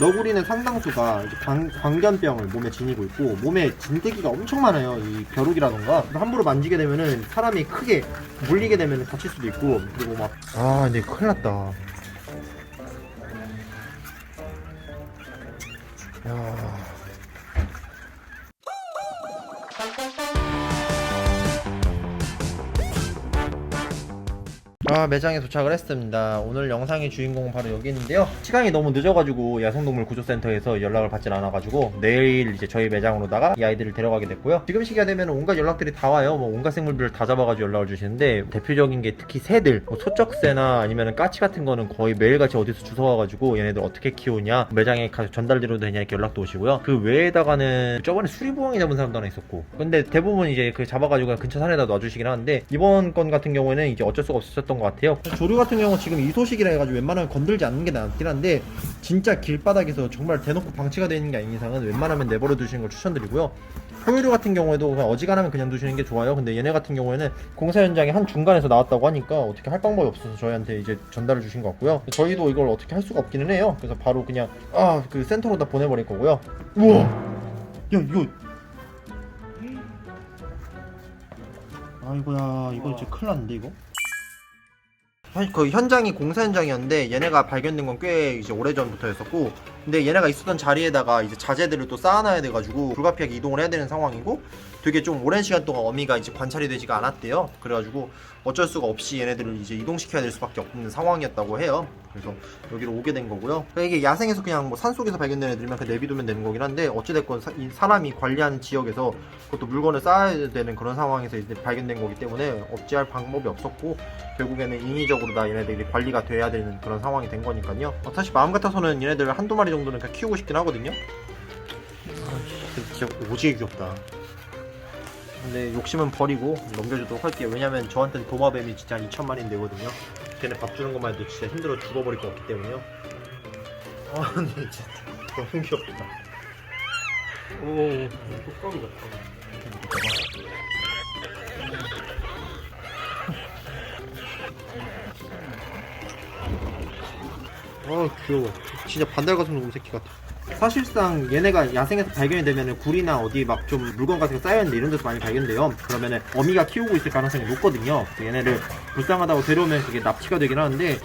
너구리는 상당수가 이제 광견병을 몸에 지니고 있고 몸에 진드기가 엄청 많아요. 이 벼룩이라던가 함부로 만지게 되면은 사람이 크게 물리게 되면 다칠 수도 있고 그리고 막 근데 큰일 났다. 야. 매장에 도착을 했습니다. 오늘 영상의 주인공은 바로 여기 있는데요. 시간이 너무 늦어가지고 야생동물 구조센터에서 연락을 받질 않아가지고 내일 이제 저희 매장으로다가 이 아이들을 데려가게 됐고요. 지금 시기가 되면 온갖 연락들이 다 와요. 뭐 온갖 생물들을 다 잡아가지고 연락을 주시는데 대표적인 게 특히 새들, 뭐 소쩍새나 아니면 까치 같은 거는 거의 매일같이 어디서 주워와가지고 얘네들 어떻게 키우냐, 매장에 전달드려도 되냐 이렇게 연락도 오시고요. 그 외에다가는 저번에 수리부엉이 잡은 사람도 하나 있었고, 근데 대부분 이제 그 잡아가지고 근처 산에다 놔주시긴 하는데 이번 건 같은 경우에는 이제 어쩔 수가 없었던 것 같아요. 조류 같은 경우 지금 이소식이라 해가지고 웬만하면 건들지 않는 게 낫긴 한데 진짜 길바닥에서 정말 대놓고 방치가 되어 있는 게 아닌 이상은 웬만하면 내버려 두시는 걸 추천드리고요. 포유류 같은 경우에도 그냥 어지간하면 그냥 두시는 게 좋아요. 근데 얘네 같은 경우에는 공사 현장에 한 중간에서 나왔다고 하니까 어떻게 할 방법이 없어서 저희한테 이제 전달을 주신 것 같고요. 저희도 이걸 어떻게 할 수가 없기는 해요. 그래서 바로 그냥 그 센터로다 보내버릴 거고요. 우와, 야 이거 아이고야, 이거 이제 큰일 났는데 이거. 사실 그 현장이 공사 현장이었는데 얘네가 발견된 건 꽤 이제 오래전부터였었고, 근데 얘네가 있었던 자리에다가 이제 자재들을 또 쌓아놔야 돼가지고 불가피하게 이동을 해야 되는 상황이고 되게 좀 오랜 시간 동안 어미가 이제 관찰이 되지가 않았대요. 그래가지고 어쩔 수가 없이 얘네들을 이제 이동시켜야 될 수밖에 없는 상황이었다고 해요. 그래서 여기로 오게 된 거고요. 그러니까 이게 야생에서 그냥 뭐 산속에서 발견된 애들이면 그냥 내비두면 되는 거긴 한데 어찌됐건 이 사람이 관리하는 지역에서 그것도 물건을 쌓아야 되는 그런 상황에서 이제 발견된 거기 때문에 어찌할 방법이 없었고 결국에는 인위적으로 다 얘네들이 관리가 돼야 되는 그런 상황이 된 거니까요. 사실 마음 같아서는 얘네들 한두 마리 정도는 그냥 키우고 싶긴 하거든요. 진짜 오지게 귀엽다. 근데 욕심은 버리고 넘겨주도록 할게요. 왜냐면 저한테는 도마뱀이 진짜 한 2,000마리는 되거든요. 걔네 밥 주는 것만 해도 진짜 힘들어 죽어버릴 것 같기 때문에요. 근데 진짜 너무 귀엽다. 오, 뚜껑이 같다. 귀여워. 진짜 반달 같은 놈 새끼 같아. 사실상 얘네가 야생에서 발견이 되면은 굴이나 어디 막 좀 물건 같은 거 쌓여있는데 이런 데서 많이 발견돼요. 그러면은 어미가 키우고 있을 가능성이 높거든요. 얘네를 불쌍하다고 데려오면 그게 납치가 되긴 하는데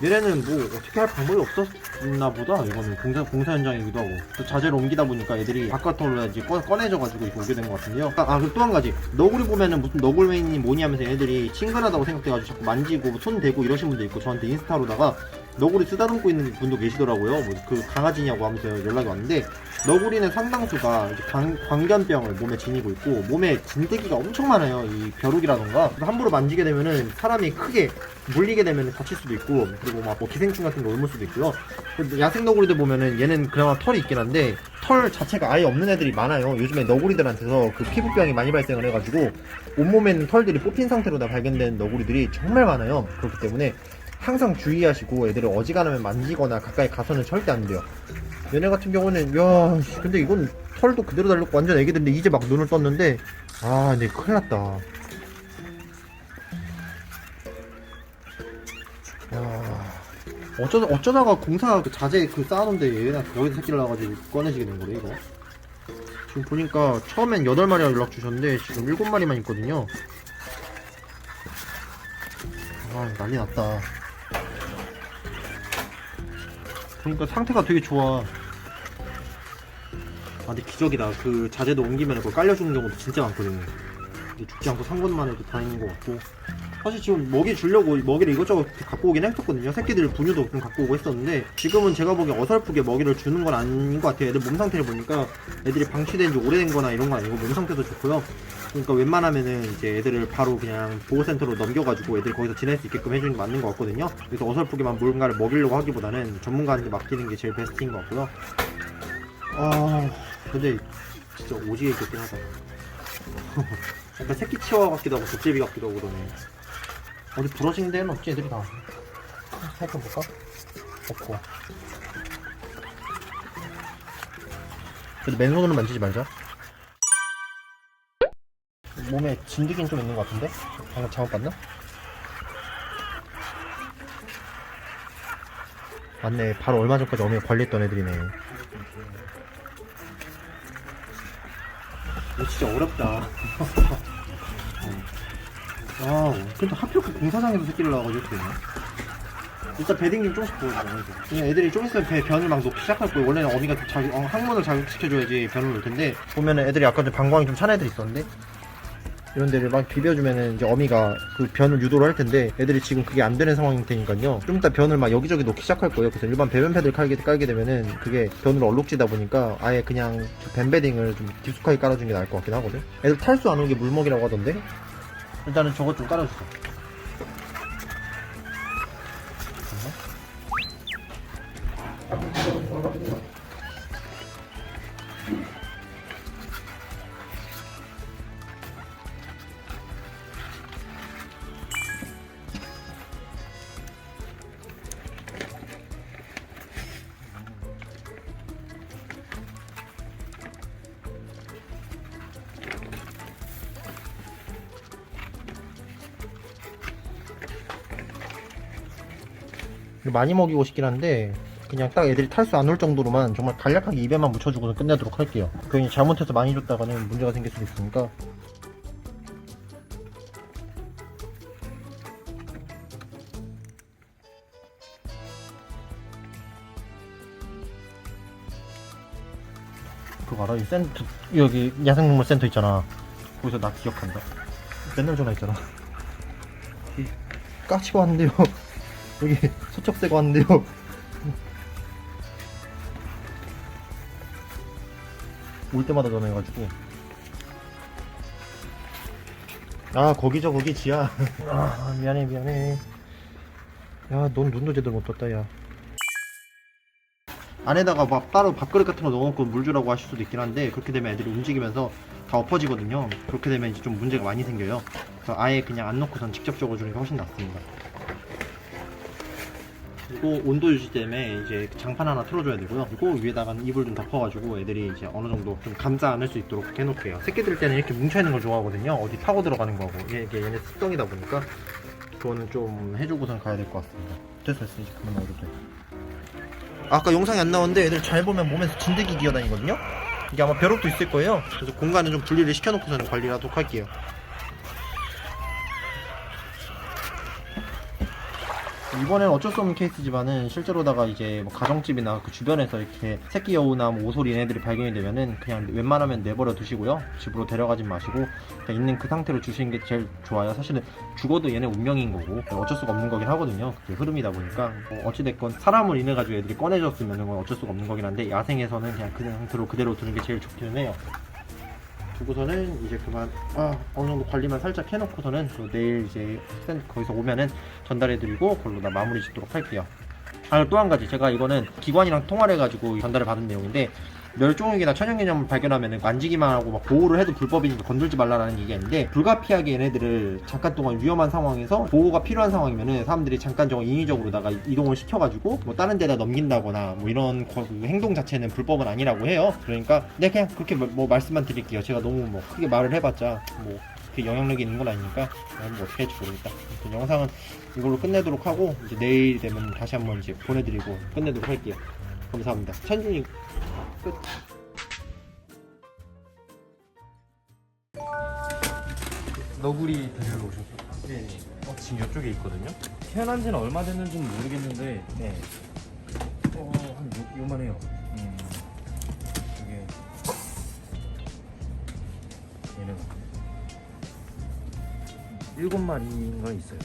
얘네는 뭐 어떻게 할 방법이 없었나 보다. 이거는 공사 현장이기도 하고 또 자재를 옮기다 보니까 애들이 바깥으로 이제 꺼내져가지고 이렇게 오게 된 것 같은데요. 그리고 또 한 가지, 너구리 보면은 무슨 너굴맨이 뭐니 하면서 얘네들이 친근하다고 생각돼가지고 자꾸 만지고 손 대고 이러신 분도 있고 저한테 인스타로다가 너구리 쓰다듬고 있는 분도 계시더라고요. 뭐 그 강아지냐고 하면서 연락이 왔는데 너구리는 상당수가 이제 광견병을 몸에 지니고 있고 몸에 진드기가 엄청 많아요. 이 벼룩이라던가 함부로 만지게 되면은 사람이 크게 물리게 되면 다칠 수도 있고 그리고 막 뭐 기생충 같은 거 옮을 수도 있고요. 야생 너구리들 보면은 얘는 그나마 털이 있긴 한데 털 자체가 아예 없는 애들이 많아요. 요즘에 너구리들한테서 그 피부병이 많이 발생을 해가지고 온몸에 있는 털들이 뽑힌 상태로 다 발견된 너구리들이 정말 많아요. 그렇기 때문에 항상 주의하시고 애들을 어지간하면 만지거나 가까이 가서는 절대 안 돼요. 얘네 같은 경우는 근데 이건 털도 그대로 달렸고 완전 애기들인데 이제 막 눈을 떴는데 근데 큰일 났다. 어쩌다가 공사 그 자재 그 쌓아놓은데 얘가 거기서 새끼를 나가지고 꺼내지게 된 거래 이거. 지금 보니까 처음엔 8마리가 연락 주셨는데 지금 7마리만 있거든요. 난리 났다. 보니까 상태가 되게 좋아. 근데 기적이다. 그 자재도 옮기면 그걸 깔려주는 경우도 진짜 많거든요. 죽지 않고 산 것만 해도 다행인 것 같고, 사실 지금 먹이 주려고 먹이를 이것저것 갖고 오긴 했었거든요. 새끼들 분유도 좀 갖고 오고 했었는데 지금은 제가 보기엔 어설프게 먹이를 주는 건 아닌 것 같아요. 애들 몸 상태를 보니까 애들이 방치된 지 오래된 거나 이런 건 아니고 몸 상태도 좋고요. 그러니까 웬만하면은 이제 애들을 바로 그냥 보호센터로 넘겨가지고 애들 거기서 지낼 수 있게끔 해주는 게 맞는 것 같거든요. 그래서 어설프게만 뭔가를 먹이려고 하기보다는 전문가한테 맡기는 게 제일 베스트인 것 같고요. 근데 진짜 오지게 귀엽긴 하다. 약간 새끼 치와 같기도 하고 족제비 같기도 하고 그러네. 어디 부러진 데는 없지 애들이 다. 살펴볼까? 없고. 그래도 맨손으로 만지지 말자. 몸에 진드기는 좀 있는 것 같은데? 방금 잘못 봤나? 맞네. 바로 얼마 전까지 어미가 관리했던 애들이네. 이거 진짜 어렵다. 근데 하필 그 공사장에서 새끼를 낳아가지고 이렇게 되네. 일단 배딩 좀 조금씩 보여주자. 그냥 애들이 좀 있으면 변을 막 놓기 시작할 거예요. 원래는 어미가 항문을 자극시켜줘야지 변을 놓을 텐데, 보면은 애들이 아까 좀 방광이 좀 찬 애들 있었는데, 이런 데를 막 비벼주면은 이제 어미가 그 변을 유도를 할 텐데, 애들이 지금 그게 안 되는 상황일 테니까요. 좀 이따 변을 막 여기저기 놓기 시작할 거예요. 그래서 일반 배변 패드를 깔게 되면은 그게 변으로 얼룩지다 보니까 아예 그냥 뱀베딩을 좀 깊숙하게 깔아주는 게 나을 것 같긴 하거든. 애들 탈수 안 오는 게 물먹이라고 하던데, 일단은 저것 좀 깔아주자. 많이 먹이고 싶긴 한데 그냥 딱 애들이 탈 수 안 올 정도로만 정말 간략하게 입에만 묻혀주고서 끝내도록 할게요. 괜히 잘못해서 많이 줬다가는 문제가 생길 수도 있으니까. 그거 알아? 여기 야생동물 센터 있잖아. 거기서 나 기억한다. 맨날 전화했잖아. 까치고 왔는데요. 여기 서척새가 왔는데요. 올 때마다 전화해가지고. 거기 지야. 미안해. 야, 넌 눈도 제대로 못 떴다, 야. 안에다가 막 따로 밥그릇 같은 거 넣어놓고 물 주라고 하실 수도 있긴 한데, 그렇게 되면 애들이 움직이면서 다 엎어지거든요. 그렇게 되면 이제 좀 문제가 많이 생겨요. 그래서 아예 그냥 안 넣고선 직접 적어주는 게 훨씬 낫습니다. 그리고 온도 유지 때문에 이제 장판 하나 틀어줘야 되고요. 그리고 위에다가 이불 좀 덮어가지고 애들이 이제 어느 정도 좀 감싸 안을 수 있도록 그렇게 해놓을게요. 새끼들 때는 이렇게 뭉쳐있는 걸 좋아하거든요. 어디 파고 들어가는 거고. 이게 얘네 습성이다 보니까 그거는 좀 해주고선 가야 될 것 같습니다. 됐어. 이제 그만 넣어도 돼. 아까 영상이 안 나왔는데 애들 잘 보면 몸에서 진드기 기어다니거든요. 이게 아마 벼룩도 있을 거예요. 그래서 공간을 좀 분리를 시켜놓고서는 관리를 하도록 할게요. 이번에는 어쩔 수 없는 케이스지만은 실제로다가 이제 뭐 가정집이나 그 주변에서 이렇게 새끼 여우나 뭐 오소리 얘네들이 발견이 되면은 그냥 웬만하면 내버려 두시고요. 집으로 데려가지 마시고 그냥 있는 그 상태로 주시는 게 제일 좋아요. 사실은 죽어도 얘네 운명인 거고 어쩔 수가 없는 거긴 하거든요. 그게 흐름이다 보니까 어찌됐건 사람을 인해 가지고 애들이 꺼내줬으면은 어쩔 수가 없는 거긴 한데 야생에서는 그냥 그 상태로 그대로 두는 게 제일 좋기는 해요. 두고서는 이제 그만 어느 정도 관리만 살짝 해놓고서는 내일 이제 거기서 오면은 전달해드리고 그걸로 다 마무리 짓도록 할게요. 또 한 가지, 제가 이거는 기관이랑 통화를 해가지고 전달을 받은 내용인데, 멸종위기나 천연기념물 발견하면은 만지기만 하고 막 보호를 해도 불법이니까 건들지 말라라는 얘기가 있는데, 불가피하게 얘네들을 잠깐 동안 위험한 상황에서 보호가 필요한 상황이면은 사람들이 잠깐 저거 인위적으로다가 이동을 시켜가지고 뭐 다른 데다 넘긴다거나 뭐 이런 행동 자체는 불법은 아니라고 해요. 그러니까 그냥 그렇게 뭐 말씀만 드릴게요. 제가 너무 뭐 크게 말을 해봤자 뭐 그 영향력이 있는 건 아니니까 뭐 어떻게 할지 모르겠다. 영상은 이걸로 끝내도록 하고 이제 내일 되면 다시 한번 이제 보내드리고 끝내도록 할게요. 감사합니다. 찬준이 끝. 너구리 데리러 오셨어요? 네. 지금 이쪽에 있거든요. 태어난 지는 얼마 됐는지는 모르겠는데 네. 한 요만해요. 이게 얘네가 7마리인가 있어요.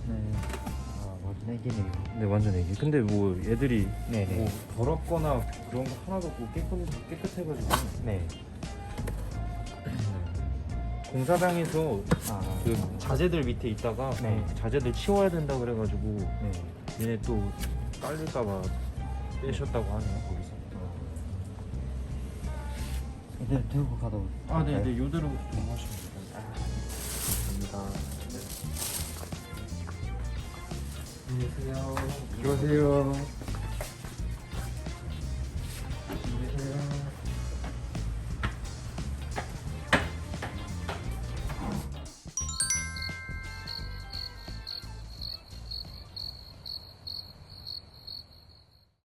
네. 완전 애기네요. 네, 완전 애기. 근데 뭐 애들이 네네. 뭐 더럽거나 그런 거 하나도 없고 깨끗해가지고. 네. 공사장에서 그 자재들 밑에 있다가 네. 그 자재들 치워야 된다 그래가지고 네. 얘네 또 깔릴까봐 빼셨다고 하네요, 거기서. 이제 들고 가도. 네네, 요대로 좀 하시면 돼요. 감사합니다. 안녕하세요. 들어오세요.